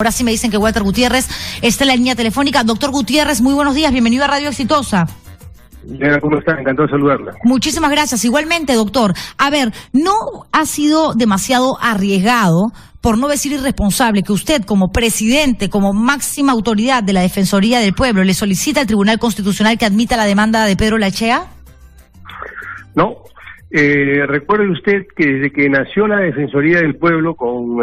Ahora sí me dicen que Walter Gutiérrez está en la línea telefónica. Doctor Gutiérrez, muy buenos días, bienvenido a Radio Exitosa. ¿Cómo está? Encantado de saludarla. Muchísimas gracias. Igualmente, doctor. A ver, ¿no ha sido demasiado arriesgado, por no decir irresponsable, que usted como presidente, como máxima autoridad de la Defensoría del Pueblo, le solicita al Tribunal Constitucional que admita la demanda de Pedro Laechea? No. Recuerde usted que desde que nació la Defensoría del Pueblo con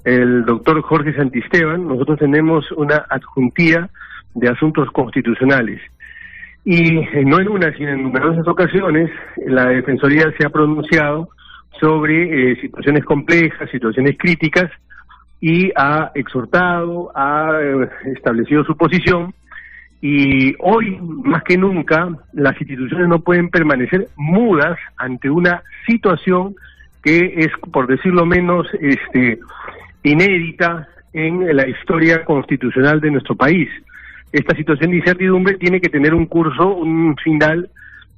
el doctor Jorge Santisteban, nosotros tenemos una adjuntía de asuntos constitucionales. Y no en una, sino en numerosas ocasiones, la Defensoría se ha pronunciado sobre situaciones complejas, situaciones críticas, y ha exhortado, ha establecido su posición. Y hoy, más que nunca, las instituciones no pueden permanecer mudas ante una situación que es, por decirlo menos, inédita en la historia constitucional de nuestro país. Esta situación de incertidumbre tiene que tener un curso, un final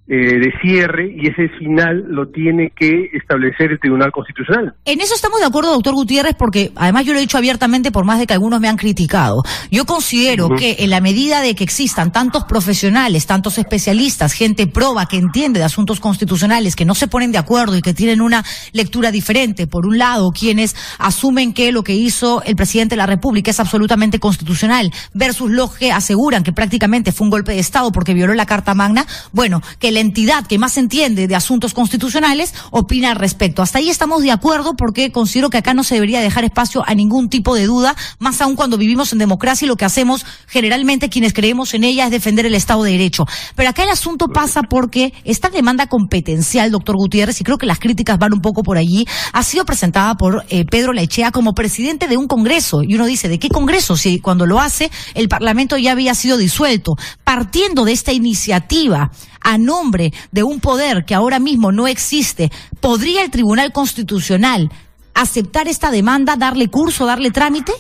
de cierre, y ese final lo tiene que establecer el Tribunal Constitucional. En eso estamos de acuerdo, doctor Gutiérrez, porque además yo lo he dicho abiertamente, por más de que algunos me han criticado. Yo considero que en la medida de que existan tantos profesionales, tantos especialistas, gente proba que entiende de asuntos constitucionales, que no se ponen de acuerdo y que tienen una lectura diferente, por un lado, quienes asumen que lo que hizo el presidente de la República es absolutamente constitucional, versus los que aseguran que prácticamente fue un golpe de Estado porque violó la Carta Magna, bueno, que la entidad que más entiende de asuntos constitucionales opina al respecto. Hasta ahí estamos de acuerdo, porque considero que acá no se debería dejar espacio a ningún tipo de duda, más aún cuando vivimos en democracia y lo que hacemos generalmente quienes creemos en ella es defender el Estado de Derecho. Pero acá el asunto pasa porque esta demanda competencial, doctor Gutiérrez, y creo que las críticas van un poco por allí, ha sido presentada por Pedro Laechea como presidente de un congreso. Y uno dice, ¿de qué congreso? Si cuando lo hace el Parlamento ya había sido disuelto. Partiendo de esta iniciativa a nombre de un poder que ahora mismo no existe, ¿podría el Tribunal Constitucional aceptar esta demanda, darle curso, darle trámite?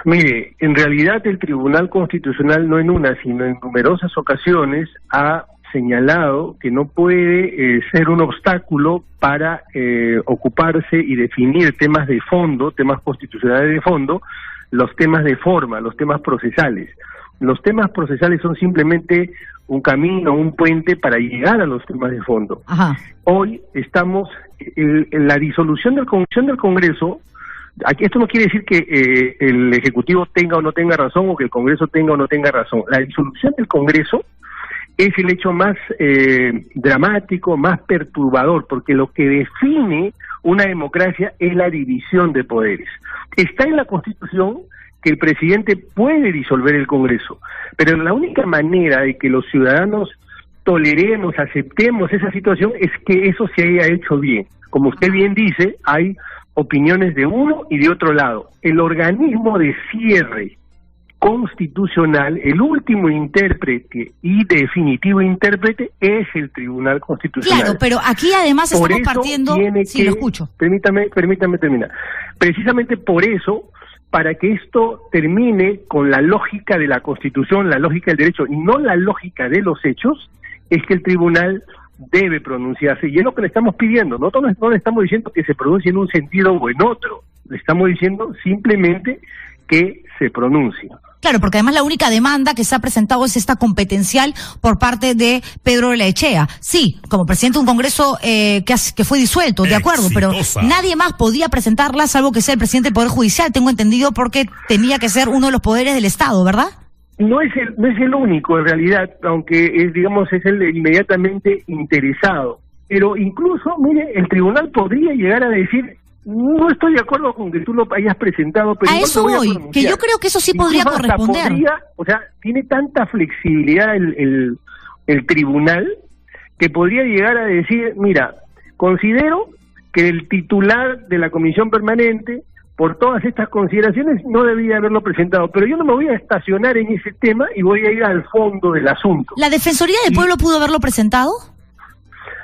Mire, en realidad el Tribunal Constitucional no en una, sino en numerosas ocasiones ha señalado que no puede ser un obstáculo para ocuparse y definir temas de fondo, temas constitucionales de fondo, los temas de forma, los temas procesales. Los temas procesales son simplemente un camino, un puente para llegar a los temas de fondo. Ajá. Hoy estamos en la disolución del Congreso. Aquí esto no quiere decir que el Ejecutivo tenga o no tenga razón, o que el Congreso tenga o no tenga razón. La disolución del Congreso es el hecho más dramático, más perturbador, porque lo que define una democracia es la división de poderes. Está en la Constitución que el presidente puede disolver el Congreso, pero la única manera de que los ciudadanos toleremos, aceptemos esa situación es que eso se haya hecho bien. Como usted bien dice, hay opiniones de uno y de otro lado. El organismo de cierre constitucional, el último intérprete y definitivo intérprete, es el Tribunal Constitucional. Claro, pero aquí además estamos partiendo... Sí, lo escucho. Permítame terminar. Precisamente por eso, para que esto termine con la lógica de la Constitución, la lógica del derecho, y no la lógica de los hechos, es que el tribunal debe pronunciarse, y es lo que le estamos pidiendo. Nosotros no le estamos diciendo que se pronuncie en un sentido o en otro, le estamos diciendo simplemente que se pronuncie. Claro, porque además la única demanda que se ha presentado es esta competencial por parte de Pedro Laechea. Sí, como presidente de un congreso que fue disuelto, de acuerdo, pero nadie más podía presentarla salvo que sea el presidente del Poder Judicial, tengo entendido, porque tenía que ser uno de los poderes del Estado, ¿verdad? No es el único, en realidad, aunque es el inmediatamente interesado. Pero incluso, mire, el tribunal podría llegar a decir: no estoy de acuerdo con que tú lo hayas presentado, pero a eso voy, que yo creo que eso sí podría corresponder. Tiene tanta flexibilidad el tribunal que podría llegar a decir: mira, considero que el titular de la comisión permanente, por todas estas consideraciones, no debía haberlo presentado, pero yo no me voy a estacionar en ese tema y voy a ir al fondo del asunto. ¿La Defensoría del Pueblo pudo haberlo presentado?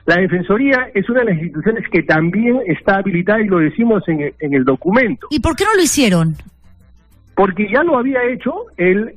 La Defensoría es una de las instituciones que también está habilitada, y lo decimos en el documento. ¿Y por qué no lo hicieron? Porque ya lo había hecho el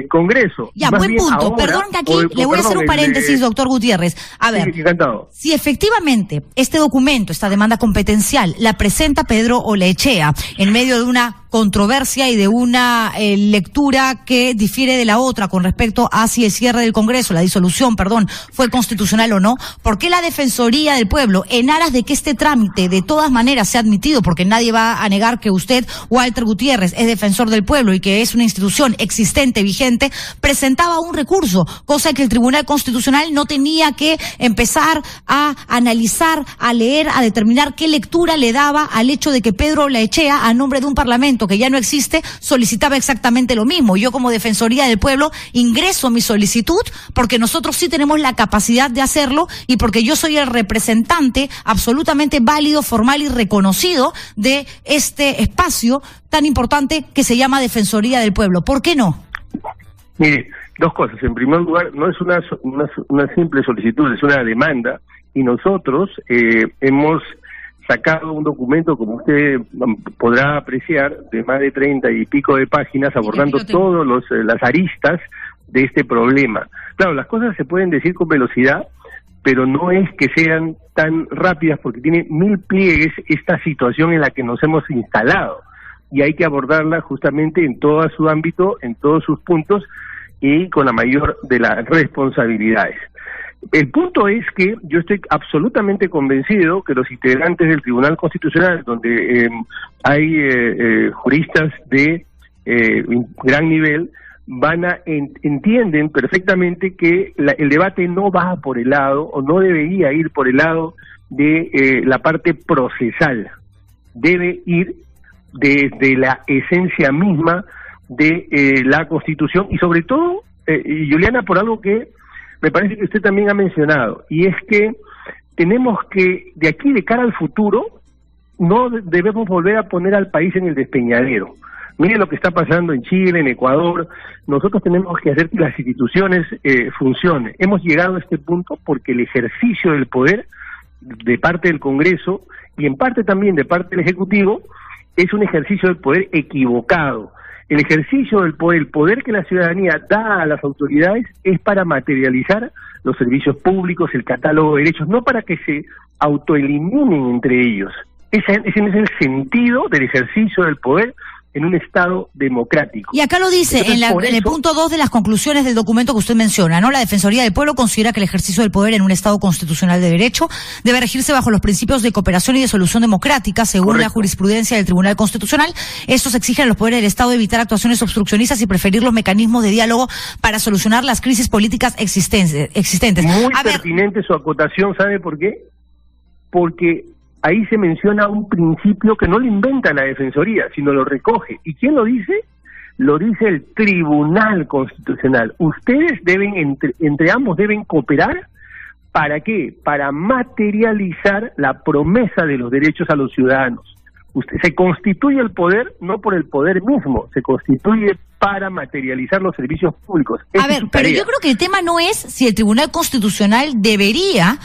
Congreso. Ya, buen punto. Ahora, perdón que aquí le voy a hacer un paréntesis, doctor Gutiérrez. A ver, sí, encantado. Si efectivamente este documento, esta demanda competencial, la presenta Pedro Laechea en medio de una controversia y de una lectura que difiere de la otra con respecto a si el cierre del Congreso, la disolución, perdón, fue constitucional o no, ¿por qué la Defensoría del Pueblo, en aras de que este trámite de todas maneras sea admitido, porque nadie va a negar que usted, Walter Gutiérrez, es defensor del pueblo y que es una institución existente, vigente, presentaba un recurso, cosa que el Tribunal Constitucional no tenía que empezar a analizar, a leer, a determinar qué lectura le daba al hecho de que Pedro Olaechea, a nombre de un parlamento que ya no existe, solicitaba exactamente lo mismo? Yo, como Defensoría del Pueblo, ingreso mi solicitud porque nosotros sí tenemos la capacidad de hacerlo y porque yo soy el representante absolutamente válido, formal y reconocido de este espacio tan importante que se llama Defensoría del Pueblo. ¿Por qué no? Mire, dos cosas. En primer lugar, no es una simple solicitud, es una demanda, y nosotros hemos sacado un documento, como usted podrá apreciar, de más de 30 y pico de páginas, abordando todas las aristas de este problema. Claro, las cosas se pueden decir con velocidad, pero no es que sean tan rápidas, porque tiene 1000 pliegues esta situación en la que nos hemos instalado, y hay que abordarla justamente en todo su ámbito, en todos sus puntos, y con la mayor de las responsabilidades. El punto es que yo estoy absolutamente convencido que los integrantes del Tribunal Constitucional, donde hay juristas de gran nivel, entienden perfectamente que el debate no va por el lado, o no debería ir por el lado de la parte procesal, debe ir desde la esencia misma de la Constitución, y sobre todo, Juliana, por algo que me parece que usted también ha mencionado, y es que tenemos que, de aquí de cara al futuro, no debemos volver a poner al país en el despeñadero. Mire lo que está pasando en Chile, en Ecuador. Nosotros tenemos que hacer que las instituciones funcionen. Hemos llegado a este punto porque el ejercicio del poder de parte del Congreso, y en parte también de parte del Ejecutivo, es un ejercicio del poder equivocado. El ejercicio del poder, el poder que la ciudadanía da a las autoridades, es para materializar los servicios públicos, el catálogo de derechos, no para que se autoeliminen entre ellos. Ese es el sentido del ejercicio del poder en un Estado democrático. Y acá lo dice. Entonces, en el punto 2 de las conclusiones del documento que usted menciona, ¿no? La Defensoría del Pueblo considera que el ejercicio del poder en un Estado constitucional de derecho debe regirse bajo los principios de cooperación y de solución democrática, según la jurisprudencia del Tribunal Constitucional. Estos exigen a los poderes del Estado evitar actuaciones obstruccionistas y preferir los mecanismos de diálogo para solucionar las crisis políticas existentes. Muy pertinente su acotación, ¿sabe por qué? Porque ahí se menciona un principio que no lo inventa la Defensoría, sino lo recoge. ¿Y quién lo dice? Lo dice el Tribunal Constitucional. Ustedes deben, entre ambos deben cooperar. ¿Para qué? Para materializar la promesa de los derechos a los ciudadanos. Se constituye el poder no por el poder mismo, se constituye para materializar los servicios públicos. A ver, pero yo creo que el tema no es si el Tribunal Constitucional debería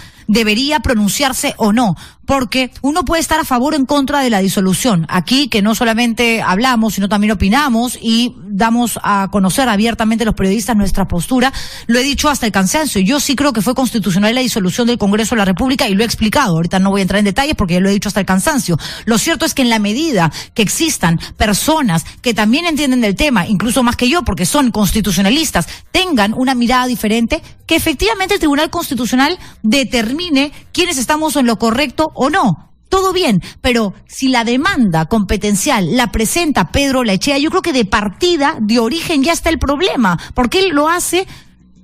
pronunciarse o no, porque uno puede estar a favor o en contra de la disolución. Aquí, que no solamente hablamos, sino también opinamos y damos a conocer abiertamente los periodistas nuestra postura. Lo he dicho hasta el cansancio. Yo sí creo que fue constitucional la disolución del Congreso de la República y lo he explicado. Ahorita no voy a entrar en detalles porque ya lo he dicho hasta el cansancio. Lo cierto es que en la medida que existan personas que también entienden del tema, incluso más que yo, porque son constitucionalistas, tengan una mirada diferente, que efectivamente el Tribunal Constitucional determine quiénes estamos en lo correcto o no. Todo bien, pero si la demanda competencial la presenta Pedro Olaechea, yo creo que de partida, de origen, ya está el problema, porque él lo hace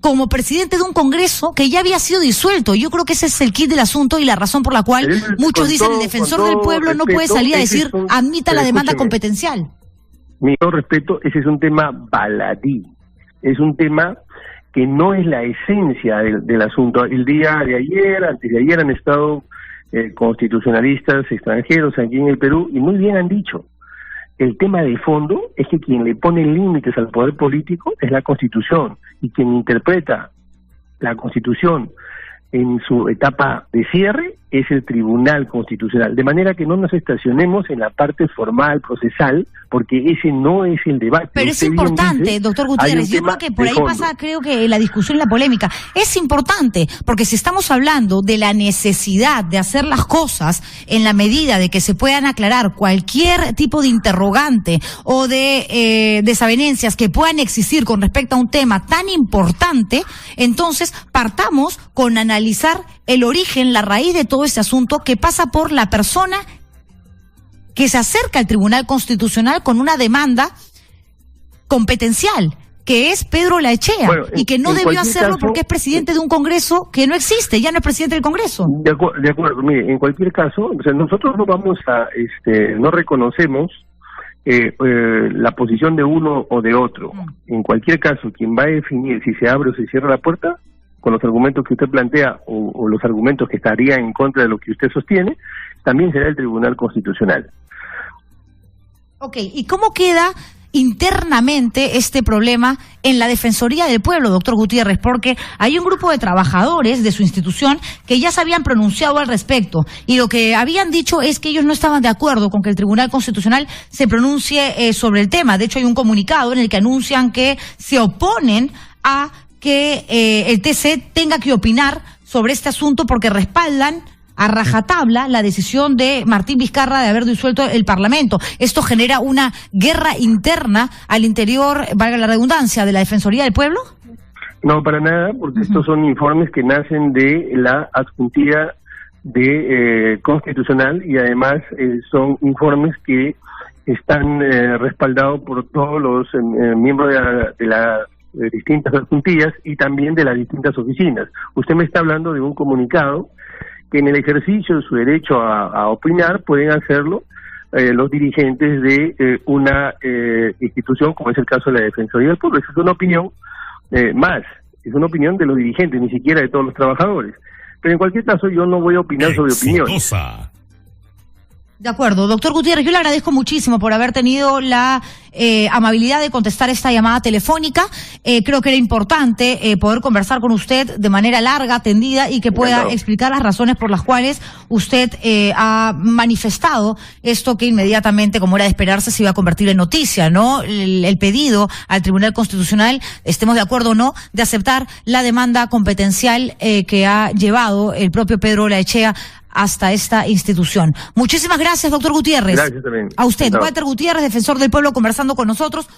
como presidente de un Congreso que ya había sido disuelto. Yo creo que ese es el kit del asunto y la razón por la cual muchos dicen el defensor del pueblo no puede salir a decir admita la demanda competencial. Mi respeto, ese es un tema baladí, es un tema que no es la esencia del asunto. El día de ayer, antes de ayer, han estado constitucionalistas extranjeros aquí en el Perú y muy bien han dicho, el tema de fondo es que quien le pone límites al poder político es la Constitución, y quien interpreta la Constitución en su etapa de cierre es el Tribunal Constitucional, de manera que no nos estacionemos en la parte formal, procesal, porque ese no es el debate. Pero es importante, doctor Gutiérrez, yo creo que por ahí pasa, creo que la discusión y la polémica, es importante, porque si estamos hablando de la necesidad de hacer las cosas en la medida de que se puedan aclarar cualquier tipo de interrogante o de desavenencias que puedan existir con respecto a un tema tan importante, entonces partamos con analizar el origen, la raíz de todo este asunto que pasa por la persona que se acerca al Tribunal Constitucional con una demanda competencial, que es Pedro Laechea, y que no debió hacerlo porque es presidente de un Congreso que no existe, ya no es presidente del Congreso. De acuerdo, mire, en cualquier caso, o sea, nosotros no vamos a, no reconocemos la posición de uno o de otro. En cualquier caso, quien va a definir si se abre o se cierra la puerta, con los argumentos que usted plantea o los argumentos que estarían en contra de lo que usted sostiene, también será el Tribunal Constitucional. Ok, ¿y cómo queda internamente este problema en la Defensoría del Pueblo, doctor Gutiérrez? Porque hay un grupo de trabajadores de su institución que ya se habían pronunciado al respecto, y lo que habían dicho es que ellos no estaban de acuerdo con que el Tribunal Constitucional se pronuncie sobre el tema. De hecho, hay un comunicado en el que anuncian que se oponen a que el TC tenga que opinar sobre este asunto porque respaldan a rajatabla la decisión de Martín Vizcarra de haber disuelto el Parlamento. Esto genera una guerra interna al interior, valga la redundancia, de la Defensoría del Pueblo. No, para nada, porque estos son informes que nacen de la adjuntía de constitucional, y además son informes que están respaldados por todos los miembros de las distintas adjuntías y también de las distintas oficinas. Usted me está hablando de un comunicado que en el ejercicio de su derecho a opinar pueden hacerlo los dirigentes de una institución, como es el caso de la Defensoría del Pueblo. Esa es una opinión es una opinión de los dirigentes, ni siquiera de todos los trabajadores. Pero en cualquier caso yo no voy a opinar sobre opiniones. De acuerdo, doctor Gutiérrez, yo le agradezco muchísimo por haber tenido la amabilidad de contestar esta llamada telefónica. Creo que era importante poder conversar con usted de manera larga, tendida, y que pueda explicar las razones por las cuales usted ha manifestado esto que inmediatamente, como era de esperarse, se iba a convertir en noticia, ¿no? El pedido al Tribunal Constitucional, estemos de acuerdo o no, de aceptar la demanda competencial que ha llevado el propio Pedro Laechea hasta esta institución. Muchísimas gracias, doctor Gutiérrez. Gracias también. A usted, Walter Gutiérrez, defensor del pueblo, conversando con nosotros.